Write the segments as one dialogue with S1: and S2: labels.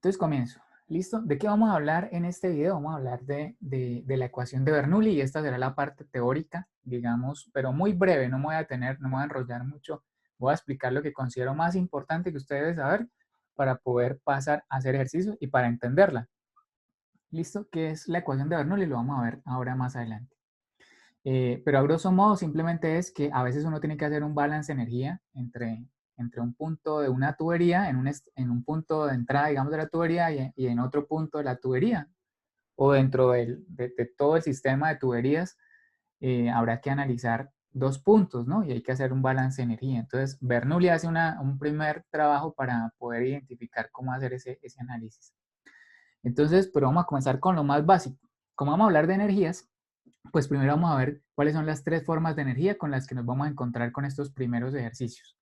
S1: Entonces comienzo. ¿Listo? ¿De qué vamos a hablar en este video? Vamos a hablar de la ecuación de Bernoulli y esta será la parte teórica, digamos, pero muy breve, no me voy a tener, no me voy a enrollar mucho. Voy a explicar lo que considero más importante que ustedes deben saber para poder pasar a hacer ejercicio y para entenderla. ¿Listo? ¿Qué es la ecuación de Bernoulli? Lo vamos a ver ahora más adelante. Pero a grosso modo simplemente es que a veces uno tiene que hacer un balance de energía entre un punto de una tubería, en un punto de entrada, digamos, de la tubería y en otro punto de la tubería, o dentro de todo el sistema de tuberías, habrá que analizar dos puntos, ¿no? Y hay que hacer un balance de energía. Entonces, Bernoulli hace un primer trabajo para poder identificar cómo hacer ese análisis. Entonces, pero vamos a comenzar con lo más básico. Como vamos a hablar de energías, pues primero vamos a ver cuáles son las tres formas de energía con las que nos vamos a encontrar con estos primeros ejercicios.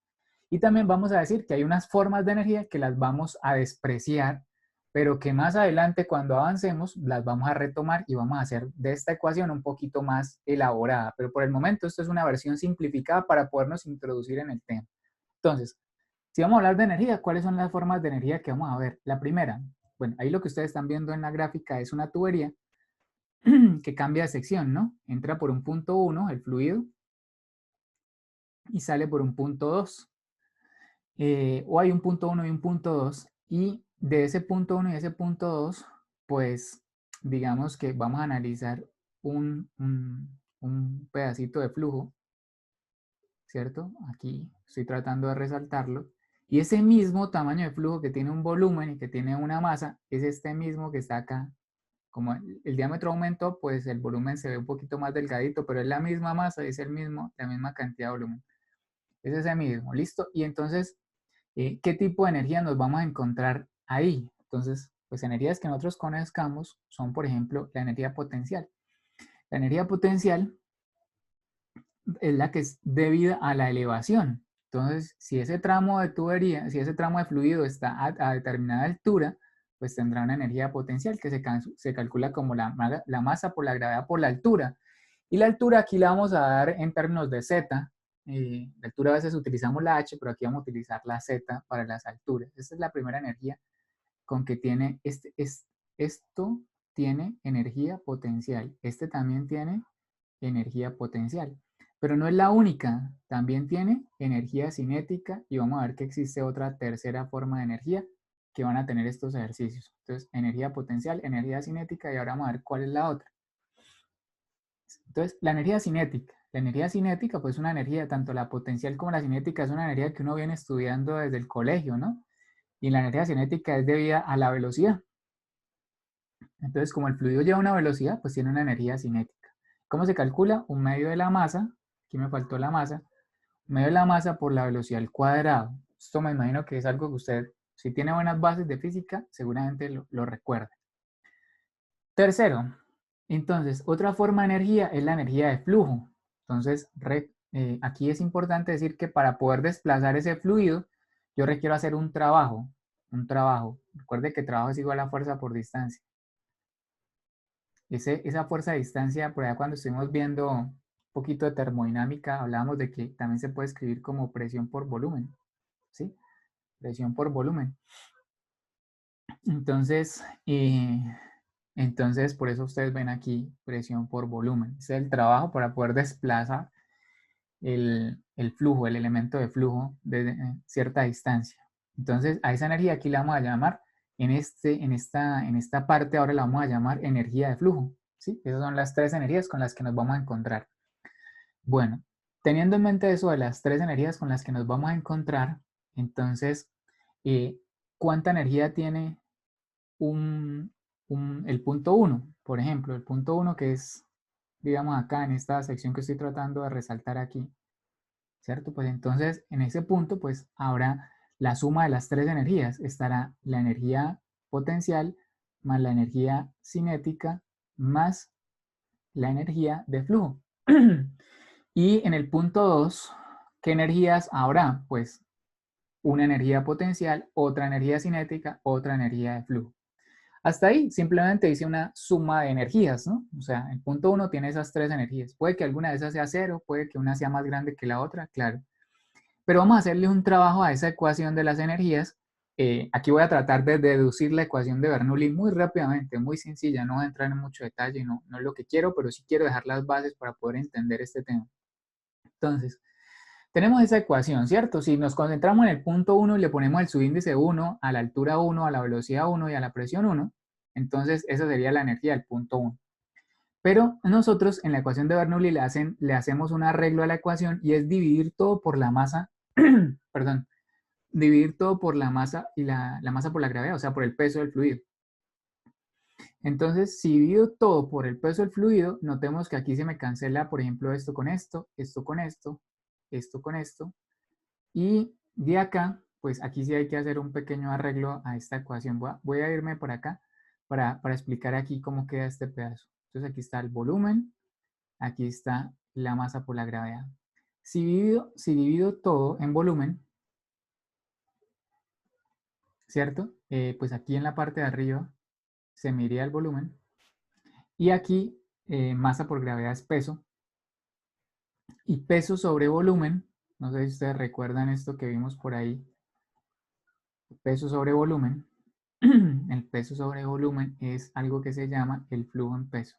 S1: Y también vamos a decir que hay unas formas de energía que las vamos a despreciar, pero que más adelante cuando avancemos las vamos a retomar y vamos a hacer de esta ecuación un poquito más elaborada. Pero por el momento esto es una versión simplificada para podernos introducir en el tema. Entonces, si vamos a hablar de energía, ¿cuáles son las formas de energía que vamos a ver? La primera, bueno, ahí lo que ustedes están viendo en la gráfica es una tubería que cambia de sección, ¿no? Entra por un punto 1, el fluido, y sale por un punto 2. O hay un punto 1 y un punto 2, y de ese punto 1 y ese punto 2, pues digamos que vamos a analizar un pedacito de flujo, ¿cierto? Aquí estoy tratando de resaltarlo. Y ese mismo tamaño de flujo que tiene un volumen y que tiene una masa, es este mismo que está acá. Como el diámetro aumentó, pues el volumen se ve un poquito más delgadito, pero es la misma masa, es la misma cantidad de volumen. Es ese mismo, ¿listo? Y entonces, ¿qué tipo de energía nos vamos a encontrar ahí? Entonces, pues energías que nosotros conozcamos son, por ejemplo, la energía potencial. La energía potencial es la que es debida a la elevación. Entonces, si ese tramo de tubería, si ese tramo de fluido está a determinada altura, pues tendrá una energía potencial que se calcula como la masa por la gravedad por la altura. Y la altura aquí la vamos a dar en términos de Z. La altura a veces utilizamos la H, pero aquí vamos a utilizar la Z para las alturas. Esta es la primera energía con que tiene esto tiene energía potencial. Este también tiene energía potencial. Pero no es la única, también tiene energía cinética y vamos a ver que existe otra tercera forma de energía que van a tener estos ejercicios. Entonces, energía potencial, energía cinética y ahora vamos a ver cuál es la otra. Entonces, la energía cinética. La energía cinética, pues una energía, tanto la potencial como la cinética, es una energía que uno viene estudiando desde el colegio, ¿no? Y la energía cinética es debida a la velocidad. Entonces, como el fluido lleva una velocidad, pues tiene una energía cinética. ¿Cómo se calcula? Un medio de la masa, aquí me faltó la masa, un medio de la masa por la velocidad al cuadrado. Esto me imagino que es algo que usted, si tiene buenas bases de física, seguramente lo recuerda. Tercero, entonces, otra forma de energía es la energía de flujo. Entonces, aquí es importante decir que para poder desplazar ese fluido, yo requiero hacer un trabajo. Recuerde que trabajo es igual a fuerza por distancia. Esa fuerza de distancia, por allá cuando estuvimos viendo un poquito de termodinámica, hablábamos de que también se puede escribir como presión por volumen, ¿sí? Presión por volumen. Entonces, por eso ustedes ven aquí presión por volumen. Ese es el trabajo para poder desplazar el flujo, el elemento de flujo de cierta distancia. Entonces, a esa energía aquí la vamos a llamar, en esta parte ahora la vamos a llamar energía de flujo. ¿Sí? Esas son las tres energías con las que nos vamos a encontrar. Bueno, teniendo en mente eso de las tres energías con las que nos vamos a encontrar, entonces, ¿cuánta energía tiene el punto 1? Por ejemplo, el punto 1 que es, digamos, acá en esta sección que estoy tratando de resaltar aquí, ¿cierto? Pues entonces, en ese punto, pues habrá la suma de las tres energías. Estará la energía potencial más la energía cinética más la energía de flujo. Y en el punto 2, ¿qué energías habrá? Pues una energía potencial, otra energía cinética, otra energía de flujo. Hasta ahí simplemente dice una suma de energías, ¿no? O sea, el punto 1 tiene esas tres energías. Puede que alguna de esas sea cero, puede que una sea más grande que la otra, claro. Pero vamos a hacerle un trabajo a esa ecuación de las energías aquí voy a tratar de deducir la ecuación de Bernoulli muy rápidamente, muy sencilla, no voy a entrar en mucho detalle, no es lo que quiero, pero sí quiero dejar las bases para poder entender este tema. Entonces, tenemos esa ecuación, ¿cierto? Si nos concentramos en el punto 1 y le ponemos el subíndice 1 a la altura 1, a la velocidad 1 y a la presión 1, entonces esa sería la energía del punto 1. Pero nosotros en la ecuación de Bernoulli le hacemos un arreglo a la ecuación y es dividir todo por la masa, perdón, dividir todo por la masa y la masa por la gravedad, o sea, por el peso del fluido. Entonces, si divido todo por el peso del fluido, notemos que aquí se me cancela, por ejemplo, esto con esto, esto con esto, esto con esto. Y de acá, pues aquí sí hay que hacer un pequeño arreglo a esta ecuación. Voy a irme por acá para explicar aquí cómo queda este pedazo. Entonces aquí está el volumen, aquí está la masa por la gravedad. Si divido todo en volumen, ¿cierto? Pues aquí en la parte de arriba se me iría el volumen. Y aquí masa por gravedad es peso. Y peso sobre volumen, no sé si ustedes recuerdan esto que vimos por ahí, peso sobre volumen, el peso sobre volumen es algo que se llama el flujo en peso.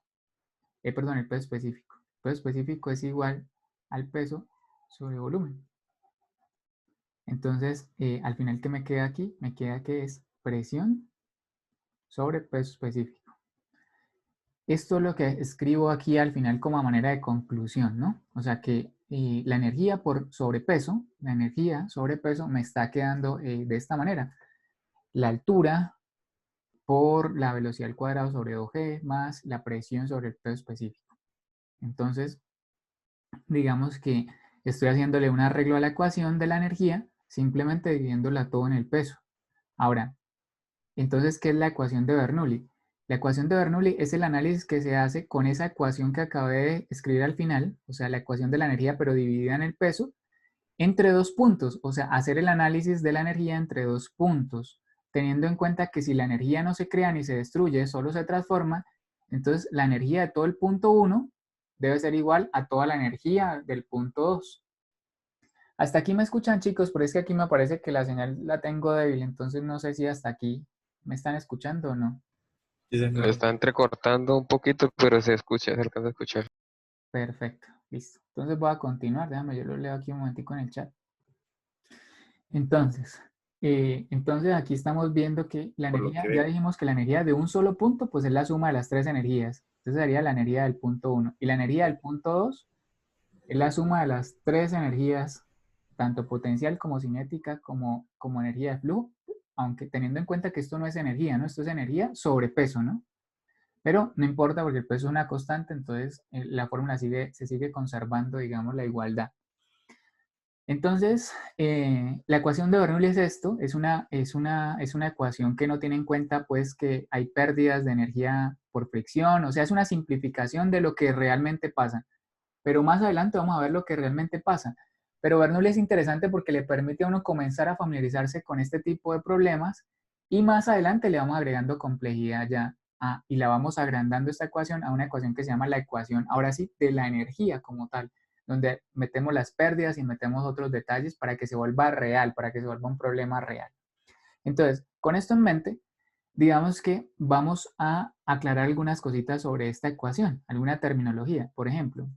S1: Perdón, el peso específico. El peso específico es igual al peso sobre volumen. Entonces, al final, ¿qué me queda aquí? Me queda que es presión sobre peso específico. Esto es lo que escribo aquí al final como manera de conclusión, ¿no? O sea que la energía por sobrepeso, la energía sobrepeso me está quedando de esta manera. La altura por la velocidad al cuadrado sobre 2g más la presión sobre el peso específico. Entonces, digamos que estoy haciéndole un arreglo a la ecuación de la energía simplemente dividiéndola todo en el peso. Ahora, entonces, ¿qué es la ecuación de Bernoulli? La ecuación de Bernoulli es el análisis que se hace con esa ecuación que acabé de escribir al final, o sea, la ecuación de la energía pero dividida en el peso, entre dos puntos, o sea, hacer el análisis de la energía entre dos puntos, teniendo en cuenta que si la energía no se crea ni se destruye, solo se transforma, entonces la energía de todo el punto 1 debe ser igual a toda la energía del punto 2. Hasta aquí me escuchan, chicos, pero es que aquí me parece que la señal la tengo débil, entonces no sé si hasta aquí me están escuchando o no.
S2: Sí,
S3: Lo
S2: señor.
S3: está entrecortando un poquito, pero se escucha, se alcanza a escuchar.
S1: Perfecto, listo. Entonces voy a continuar, déjame, yo lo leo aquí un momentico en el chat. Entonces aquí estamos viendo que la
S2: Por lo
S1: energía,
S2: que
S1: ya
S2: veo.
S1: dijimos que la energía de un solo punto, pues es la suma de las tres energías. Entonces sería la energía del punto 1. Y la energía del punto 2 es la suma de las tres energías, tanto potencial como cinética, como energía de flujo, aunque teniendo en cuenta que esto no es energía, ¿no? Esto es energía sobre peso, ¿no? Pero no importa porque el peso es una constante, entonces la fórmula se sigue conservando, digamos, la igualdad. Entonces, la ecuación de Bernoulli es esto, es una ecuación que no tiene en cuenta pues que hay pérdidas de energía por fricción, o sea, es una simplificación de lo que realmente pasa. Pero más adelante vamos a ver lo que realmente pasa. Pero Bernoulli es interesante porque le permite a uno comenzar a familiarizarse con este tipo de problemas y más adelante le vamos agregando complejidad ya y la vamos agrandando esta ecuación a una ecuación que se llama la ecuación, ahora sí, de la energía como tal, donde metemos las pérdidas y metemos otros detalles para que se vuelva real, para que se vuelva un problema real. Entonces, con esto en mente, digamos que vamos a aclarar algunas cositas sobre esta ecuación, alguna terminología. Por ejemplo,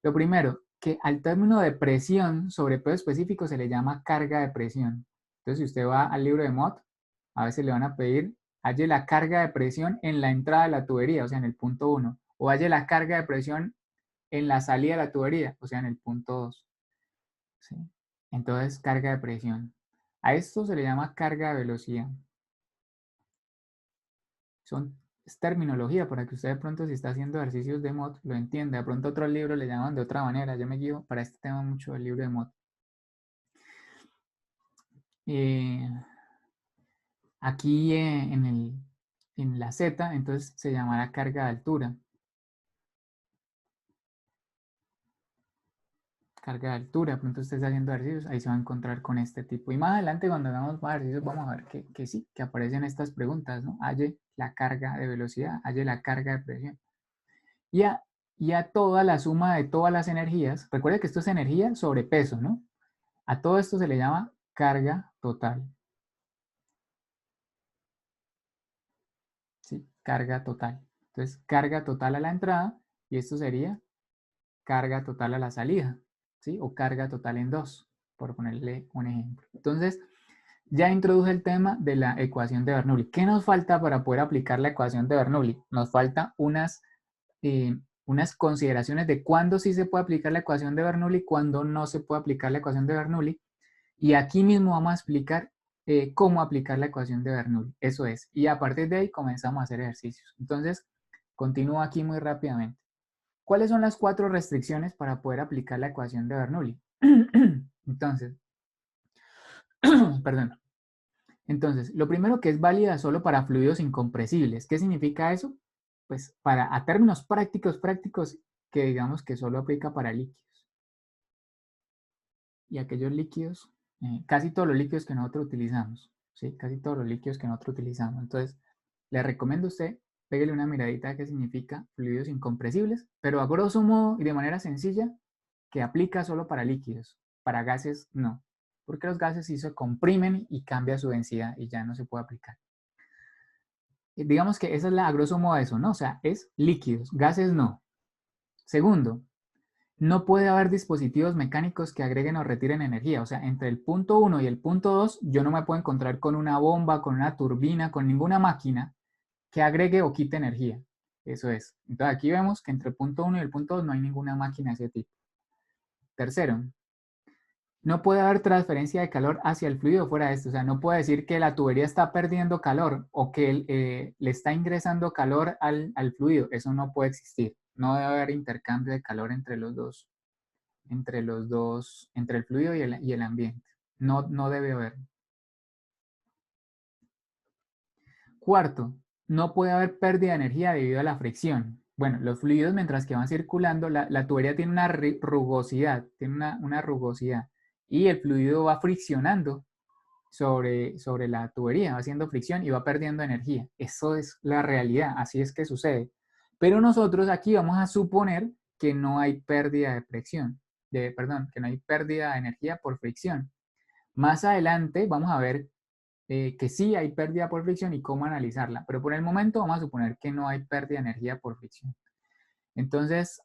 S1: lo primero, que al término de presión sobre peso específico se le llama carga de presión. Entonces, si usted va al libro de Mott, a veces le van a pedir, halle la carga de presión en la entrada de la tubería, o sea, en el punto 1, o halle la carga de presión en la salida de la tubería, o sea, en el punto 2. ¿Sí? Entonces, carga de presión. A esto se le llama carga de velocidad. Es terminología para que usted de pronto si está haciendo ejercicios de Mott lo entienda. De pronto otros libros le llaman de otra manera. Yo me guío para este tema mucho del libro de Mott. Aquí en la Z, entonces se llamará carga de altura. Carga de altura, de pronto usted está haciendo ejercicios, ahí se va a encontrar con este tipo. Y más adelante cuando hagamos más ejercicios vamos a ver que sí, que aparecen estas preguntas, ¿no? Halle la carga de velocidad, halle la carga de presión. Y a toda la suma de todas las energías, recuerde que esto es energía sobre peso, ¿no? A todo esto se le llama carga total. ¿sí? Carga total. Entonces, carga total a la entrada y esto sería carga total a la salida, ¿sí? O carga total en 2, por ponerle un ejemplo. Entonces, ya introduje el tema de la ecuación de Bernoulli. ¿Qué nos falta para poder aplicar la ecuación de Bernoulli? Nos falta unas consideraciones de cuándo sí se puede aplicar la ecuación de Bernoulli y cuándo no se puede aplicar la ecuación de Bernoulli. Y aquí mismo vamos a explicar cómo aplicar la ecuación de Bernoulli. Eso es. Y a partir de ahí comenzamos a hacer ejercicios. Entonces, continúo aquí muy rápidamente. ¿Cuáles son las 4 restricciones para poder aplicar la ecuación de Bernoulli? Entonces, perdón. Entonces, lo primero que es válida solo para fluidos incompresibles. ¿Qué significa eso? Pues a términos prácticos, que digamos que solo aplica para líquidos. Y aquellos líquidos, casi todos los líquidos que nosotros utilizamos, ¿sí? Casi todos los líquidos que nosotros utilizamos. Entonces, le recomiendo a usted, pégale una miradita a qué significa fluidos incompresibles, pero a grosso modo y de manera sencilla, que aplica solo para líquidos, para gases no, porque los gases sí se comprimen y cambia su densidad y ya no se puede aplicar. Digamos que esa es a grosso modo eso, ¿no? O sea, es líquidos, gases no. Segundo, no puede haber dispositivos mecánicos que agreguen o retiren energía. O sea, entre el punto 1 y el punto 2, yo no me puedo encontrar con una bomba, con una turbina, con ninguna máquina que agregue o quite energía. Eso es. Entonces aquí vemos que entre el punto 1 y el punto 2 no hay ninguna máquina de ese tipo. Tercero, no puede haber transferencia de calor hacia el fluido fuera de esto. O sea, no puede decir que la tubería está perdiendo calor o que le está ingresando calor al fluido. Eso no puede existir. No debe haber intercambio de calor entre los dos, entre el fluido y el ambiente. No, no debe haber. Cuarto, no puede haber pérdida de energía debido a la fricción. Bueno, los fluidos mientras que van circulando, la tubería tiene una rugosidad, tiene una rugosidad y el fluido va friccionando sobre la tubería, va haciendo fricción y va perdiendo energía. Eso es la realidad, así es que sucede. Pero nosotros aquí vamos a suponer que no hay pérdida de fricción, perdón, que no hay pérdida de energía por fricción. Más adelante vamos a ver que sí hay pérdida por fricción y cómo analizarla, pero por el momento vamos a suponer que no hay pérdida de energía por fricción. Entonces,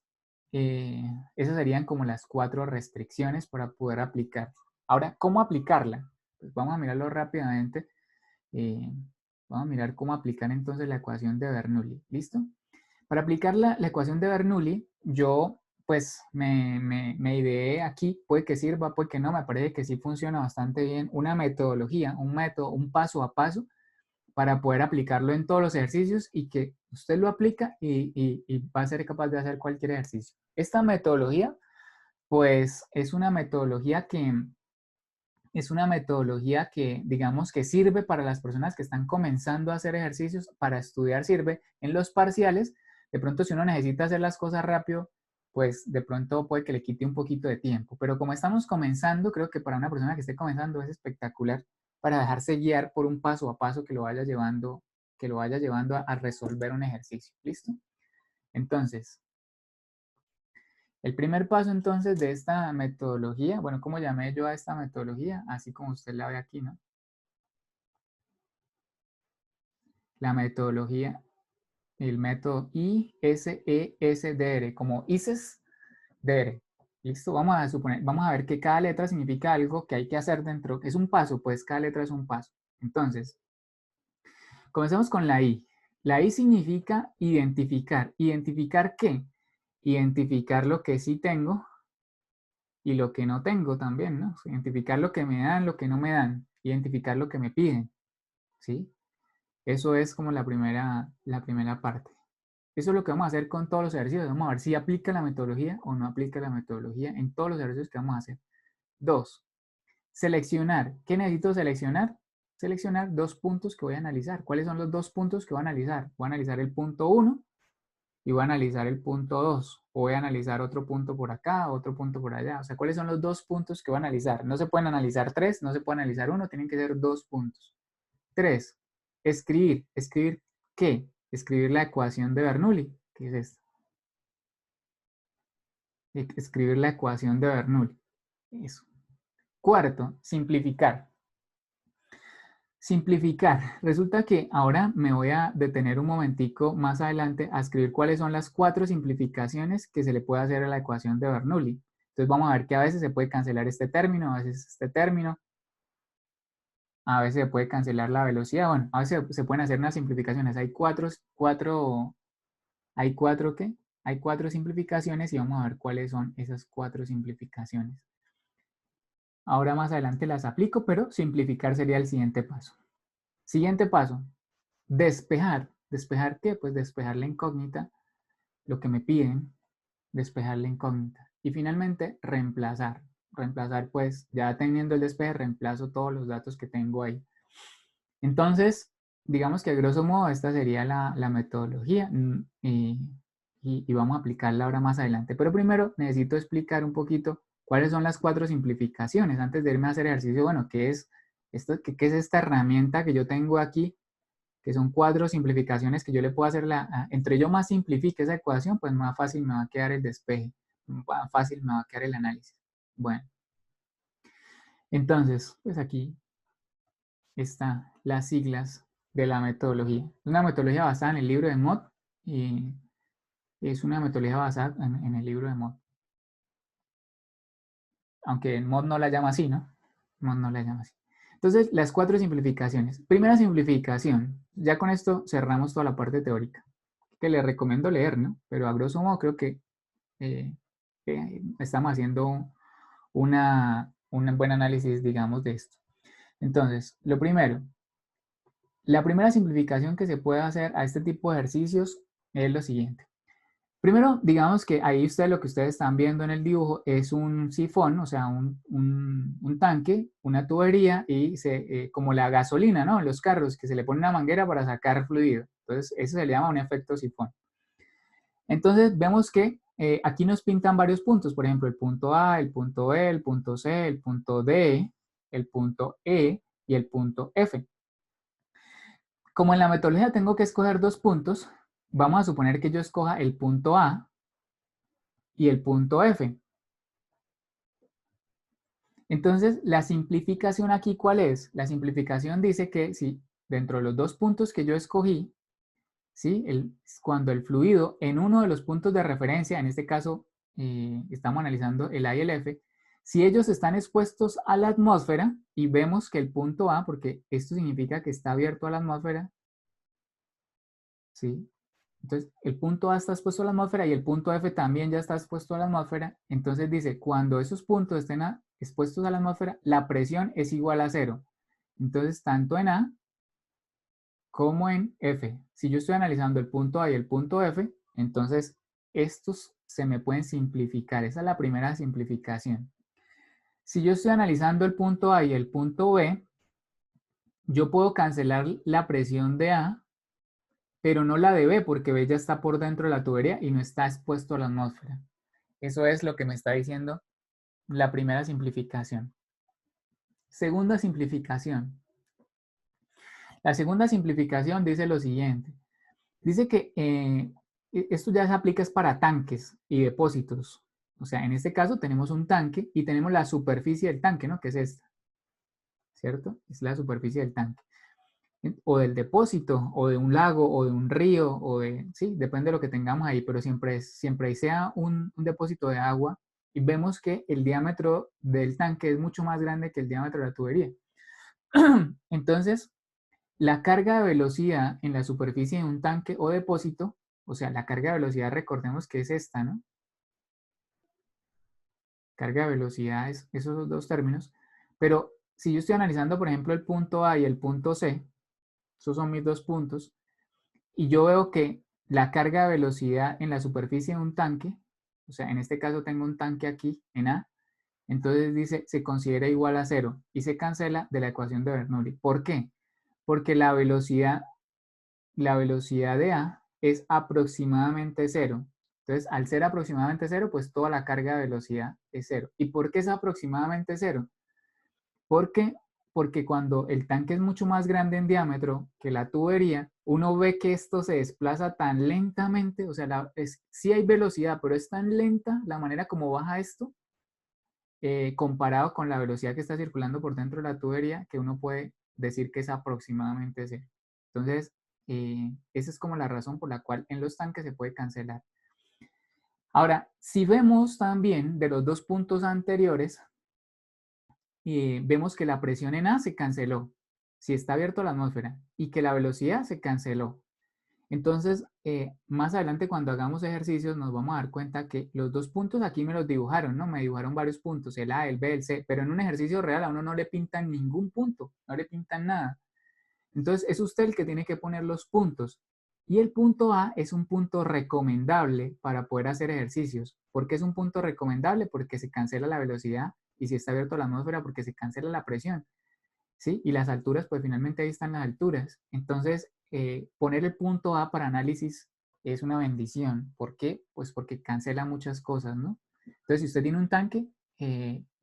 S1: esas serían como las 4 restricciones para poder aplicar. Ahora, ¿cómo aplicarla? Pues vamos a mirarlo rápidamente. Eh, vamos a mirar cómo aplicar entonces la ecuación de Bernoulli. ¿Listo? Para aplicar la ecuación de Bernoulli, yo pues me ideé aquí, puede que sirva, puede que no, me parece que sí funciona bastante bien, una metodología, un método, un paso a paso para poder aplicarlo en todos los ejercicios y que usted lo aplica y va a ser capaz de hacer cualquier ejercicio. Esta metodología, pues es una metodología que digamos que sirve para las personas que están comenzando a hacer ejercicios, para estudiar sirve en los parciales. De pronto si uno necesita hacer las cosas rápido, pues de pronto puede que le quite un poquito de tiempo. Pero como estamos comenzando, creo que para una persona que esté comenzando es espectacular para dejarse guiar por un paso a paso que lo vaya llevando a resolver un ejercicio. ¿Listo? Entonces, el primer paso entonces de esta metodología, bueno, ¿cómo llamé yo a esta metodología? Así como usted la ve aquí, ¿no? La metodología, el método ISESDR, como ISESDR. ¿Listo? Vamos a ver que cada letra significa algo que hay que hacer dentro, es un paso, pues cada letra es un paso. Entonces, comencemos con la I. La I significa identificar. ¿Identificar qué? Identificar lo que sí tengo y lo que no tengo también, ¿no? Identificar lo que me dan, lo que no me dan, identificar lo que me piden, ¿sí? Eso es como la primera parte. Eso es lo que vamos a hacer con todos los ejercicios. Vamos a ver si aplica la metodología o no aplica la metodología en todos los ejercicios que vamos a hacer. 2. Seleccionar. ¿Qué necesito seleccionar? Seleccionar 2 puntos que voy a analizar. ¿Cuáles son los 2 puntos que voy a analizar? Voy a analizar el punto 1 y voy a analizar el punto 2. O voy a analizar otro punto por acá, otro punto por allá. O sea, ¿cuáles son los 2 puntos que voy a analizar? No se pueden analizar 3, no se puede analizar 1, tienen que ser 2 puntos. 3. Escribir. ¿Escribir qué? Escribir la ecuación de Bernoulli. ¿Qué es esto? Escribir la ecuación de Bernoulli. Eso. Cuarto, simplificar. Simplificar. Resulta que ahora me voy a detener un momentico más adelante a escribir cuáles son las 4 simplificaciones que se le puede hacer a la ecuación de Bernoulli. Entonces vamos a ver que a veces se puede cancelar este término, a veces este término, a veces se puede cancelar la velocidad. Bueno, a veces se pueden hacer unas simplificaciones. Hay cuatro ¿qué? Hay 4 simplificaciones y vamos a ver cuáles son esas 4 simplificaciones. Ahora más adelante las aplico, pero simplificar sería el siguiente paso. Siguiente paso, despejar. ¿Despejar qué? Pues despejar la incógnita, lo que me piden, despejar la incógnita. Y finalmente, reemplazar. Reemplazar, pues ya teniendo el despeje, reemplazo todos los datos que tengo ahí. Entonces, digamos que a grosso modo esta sería la metodología y vamos a aplicarla ahora más adelante. Pero primero necesito explicar un poquito cuáles son las 4 simplificaciones antes de irme a hacer ejercicio. Bueno, ¿qué es esto? ¿Qué es esta herramienta que yo tengo aquí? Que son 4 simplificaciones que yo le puedo hacer. Entre yo más simplifique esa ecuación, pues más fácil me va a quedar el despeje, más fácil me va a quedar el análisis. Bueno, entonces, pues aquí están las siglas de la metodología. Es una metodología basada en el libro de Mott y es una metodología basada en el libro de Mott. Aunque Mott no la llama así, ¿no? Mott no la llama así. Entonces, las 4 simplificaciones. Primera simplificación. Ya con esto cerramos toda la parte teórica, que les recomiendo leer, ¿no? Pero a grosso modo creo que estamos haciendo un buen análisis, digamos, de esto. Entonces, lo primero, la primera simplificación que se puede hacer a este tipo de ejercicios es lo siguiente. Primero, digamos que ahí lo que ustedes están viendo en el dibujo es un sifón, o sea, un tanque, una tubería y como la gasolina, ¿no? En los carros, que se le pone una manguera para sacar fluido. Entonces, eso se le llama un efecto sifón. Entonces, vemos que aquí nos pintan varios puntos, por ejemplo, el punto A, el punto B, el punto C, el punto D, el punto E y el punto F. Como en la metodología tengo que escoger 2 puntos, vamos a suponer que yo escoja el punto A y el punto F. Entonces, la simplificación aquí, ¿cuál es? La simplificación dice que si dentro de los 2 puntos que yo escogí, ¿sí? Cuando el fluido en uno de los puntos de referencia, en este caso estamos analizando el A y el F, si ellos están expuestos a la atmósfera y vemos que el punto A, porque esto significa que está abierto a la atmósfera, ¿sí? Entonces, el punto A está expuesto a la atmósfera y el punto F también ya está expuesto a la atmósfera. Entonces dice, cuando esos puntos estén expuestos a la atmósfera, la presión es igual a 0. Entonces, tanto en A como en F. Si yo estoy analizando el punto A y el punto F, entonces estos se me pueden simplificar. Esa es la primera simplificación. Si yo estoy analizando el punto A y el punto B, yo puedo cancelar la presión de A, pero no la de B, porque B ya está por dentro de la tubería y no está expuesto a la atmósfera. Eso es lo que me está diciendo la primera simplificación. Segunda simplificación. La segunda simplificación dice lo siguiente. Dice que esto ya se aplica para tanques y depósitos. O sea, en este caso tenemos un tanque y tenemos la superficie del tanque, ¿no? Que es esta, ¿cierto? Es la superficie del tanque. O del depósito, o de un lago, o de un río, o de, sí, depende de lo que tengamos ahí, pero siempre sea un depósito de agua y vemos que el diámetro del tanque es mucho más grande que el diámetro de la tubería. Entonces, la carga de velocidad en la superficie de un tanque o depósito, o sea, la carga de velocidad, recordemos que es esta, ¿no? Carga de velocidad es esos 2 términos, pero si yo estoy analizando, por ejemplo, el punto A y el punto C, esos son mis 2 puntos, y yo veo que la carga de velocidad en la superficie de un tanque, o sea, en este caso tengo un tanque aquí en A, entonces dice, se considera igual a 0 y se cancela de la ecuación de Bernoulli. ¿Por qué? Porque la velocidad de A es aproximadamente 0. Entonces, al ser aproximadamente 0, pues toda la carga de velocidad es 0. ¿Y por qué es aproximadamente 0? Porque cuando el tanque es mucho más grande en diámetro que la tubería, uno ve que esto se desplaza tan lentamente, o sea, sí hay velocidad, pero es tan lenta la manera como baja esto, comparado con la velocidad que está circulando por dentro de la tubería, que uno puede decir que es aproximadamente cero. Entonces, esa es como la razón por la cual en los tanques se puede cancelar. Ahora, si vemos también de los dos puntos anteriores, vemos que la presión en A se canceló, si está abierto a la atmósfera, y que la velocidad se canceló. Entonces, más adelante cuando hagamos ejercicios nos vamos a dar cuenta que los dos puntos aquí me los dibujaron, ¿no? Me dibujaron varios puntos, el A, el B, el C, pero en un ejercicio real a uno no le pintan ningún punto, no le pintan nada. Entonces, es usted el que tiene que poner los puntos. Y el punto A es un punto recomendable para poder hacer ejercicios. ¿Por qué es un punto recomendable? Porque se cancela la velocidad, y si está abierto a la atmósfera, porque se cancela la presión. ¿Sí? Y las alturas, pues finalmente ahí están las alturas. Entonces, poner el punto A para análisis es una bendición. ¿Por qué? Pues porque cancela muchas cosas, ¿no? Entonces, si usted tiene un tanque,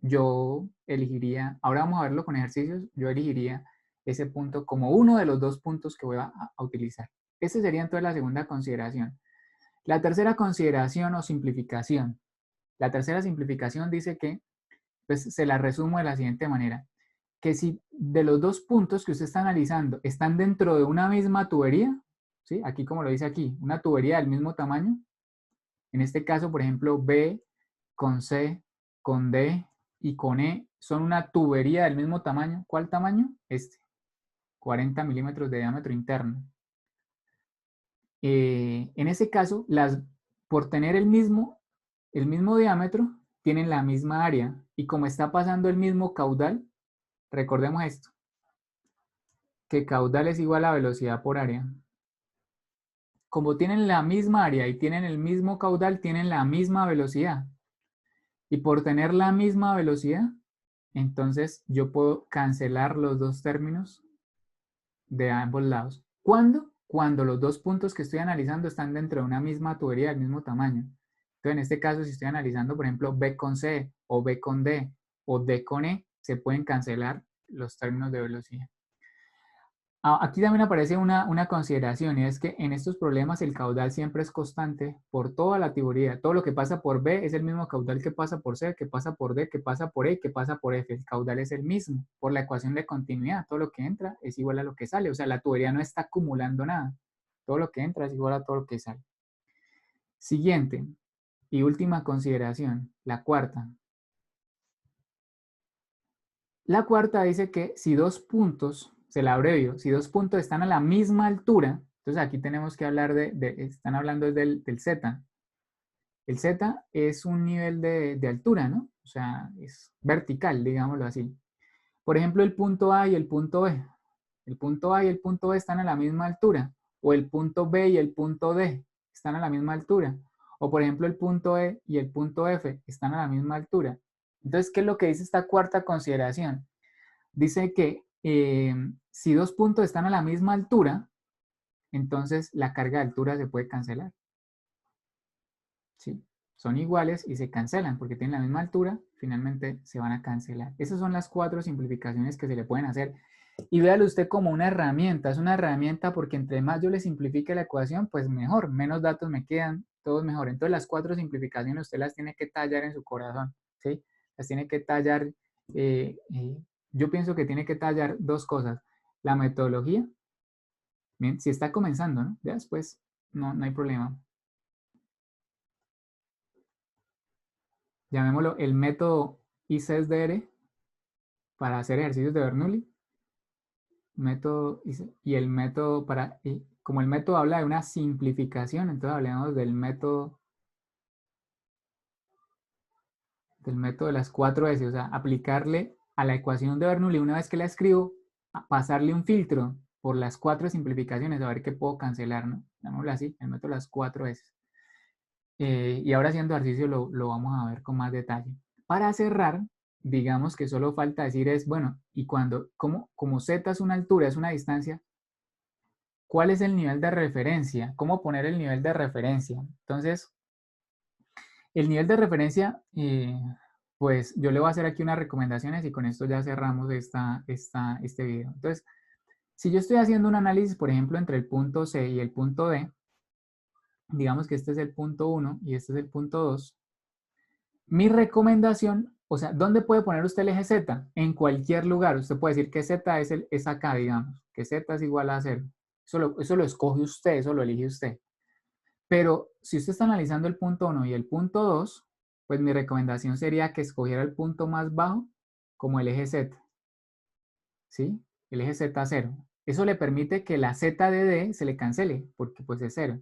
S1: yo elegiría, ahora vamos a verlo con ejercicios, yo elegiría ese punto como uno de los dos puntos que voy a utilizar. Esa sería entonces la segunda consideración. La tercera consideración o simplificación. La tercera simplificación dice que, pues se la resumo de la siguiente manera, que si de los dos puntos que usted está analizando están dentro de una misma tubería, ¿sí? Aquí como lo dice aquí, una tubería del mismo tamaño, en este caso, por ejemplo, B con C, con D y con E son una tubería del mismo tamaño. ¿Cuál tamaño? Este, 40 milímetros de diámetro interno. En ese caso, por tener el mismo diámetro, tienen la misma área, y como está pasando el mismo caudal, recordemos esto, que caudal es igual a velocidad por área. Como tienen la misma área y tienen el mismo caudal, tienen la misma velocidad. Y por tener la misma velocidad, entonces yo puedo cancelar los dos términos de ambos lados. ¿Cuándo? Cuando los dos puntos que estoy analizando están dentro de una misma tubería del mismo tamaño. Entonces, en este caso, si estoy analizando, por ejemplo, B con C, o B con D, o D con E, se pueden cancelar los términos de velocidad. Aquí también aparece una consideración, y es que en estos problemas el caudal siempre es constante por toda la tubería. Todo lo que pasa por B es el mismo caudal que pasa por C, que pasa por D, que pasa por E, que pasa por F. El caudal es el mismo por la ecuación de continuidad. Todo lo que entra es igual a lo que sale. O sea, la tubería no está acumulando nada. Todo lo que entra es igual a todo lo que sale. Siguiente y última consideración, la cuarta. La cuarta dice que si dos puntos, se la abrevio, si dos puntos están a la misma altura, entonces aquí tenemos que hablar están hablando del Z. El Z es un nivel de altura, ¿no? O sea, es vertical, digámoslo así. Por ejemplo, el punto A y el punto B. El punto A y el punto B están a la misma altura. O el punto B y el punto D están a la misma altura. O por ejemplo, el punto E y el punto F están a la misma altura. Entonces, ¿qué es lo que dice esta cuarta consideración? Dice que si dos puntos están a la misma altura, entonces la carga de altura se puede cancelar. ¿Sí? Son iguales y se cancelan porque tienen la misma altura, finalmente se van a cancelar. Esas son las cuatro simplificaciones que se le pueden hacer. Y véalo usted como una herramienta, es una herramienta porque entre más yo le simplifique la ecuación, pues mejor, menos datos me quedan, todo es mejor. Entonces las cuatro simplificaciones usted las tiene que tallar en su corazón, ¿sí? Las tiene que tallar, yo pienso que tiene que tallar dos cosas, la metodología, bien, si está comenzando, ¿no? Ya después no hay problema. Llamémoslo el método ICESDR para hacer ejercicios de Bernoulli. Y el método como el método habla de una simplificación, entonces hablemos del método de las 4S, o sea, aplicarle a la ecuación de Bernoulli una vez que la escribo, pasarle un filtro por las 4 simplificaciones, a ver qué puedo cancelar, ¿no? Llamémoslo así, el método de las 4S. Y ahora haciendo ejercicio lo vamos a ver con más detalle. Para cerrar, digamos que solo falta decir es, bueno, y como Z es una altura, es una distancia, ¿cuál es el nivel de referencia? ¿Cómo poner el nivel de referencia? Entonces, el nivel de referencia, pues yo le voy a hacer aquí unas recomendaciones y con esto ya cerramos este video. Entonces, si yo estoy haciendo un análisis, por ejemplo, entre el punto C y el punto D, digamos que este es el punto 1 y este es el punto 2, mi recomendación o sea, ¿dónde puede poner usted el eje Z? En cualquier lugar. Usted puede decir que Z es acá, digamos, que Z es igual a 0. Eso lo escoge usted, eso lo elige usted. Pero si usted está analizando el punto 1 y el punto 2, pues mi recomendación sería que escogiera el punto más bajo como el eje Z. ¿Sí? El eje Z0. Eso le permite que la Z de D se le cancele, porque pues es 0.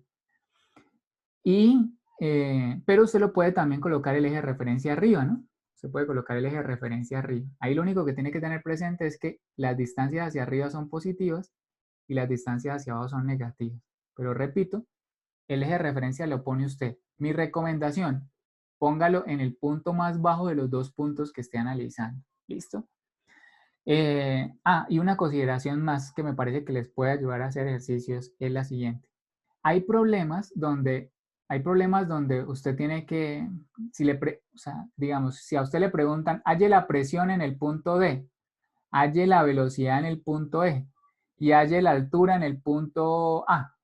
S1: Pero usted lo puede también colocar el eje de referencia arriba, ¿no? Se puede colocar el eje de referencia arriba. Ahí lo único que tiene que tener presente es que las distancias hacia arriba son positivas y las distancias hacia abajo son negativas. Pero repito, el eje de referencia lo pone usted. Mi recomendación, póngalo en el punto más bajo de los dos puntos que esté analizando. ¿Listo? Y una consideración más que me parece que les puede ayudar a hacer ejercicios es la siguiente. Hay problemas donde usted tiene que, o sea, digamos, si a usted le preguntan, halle la presión en el punto D, halle la velocidad en el punto E y halle la altura en el punto A.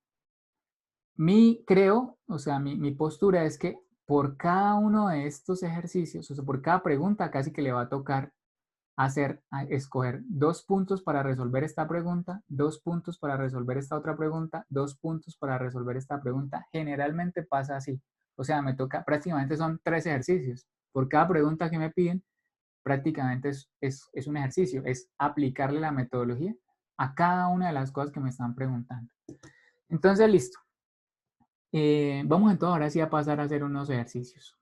S1: Mi postura es que por cada uno de estos ejercicios, o sea, por cada pregunta casi que le va a tocar escoger 2 puntos para resolver esta pregunta, 2 puntos para resolver esta otra pregunta, 2 puntos para resolver esta pregunta. Generalmente pasa así. O sea, me toca, prácticamente son 3 ejercicios. Por cada pregunta que me piden, prácticamente es un ejercicio, es aplicarle la metodología a cada una de las cosas que me están preguntando. Entonces, listo. Vamos entonces ahora sí a pasar a hacer unos ejercicios.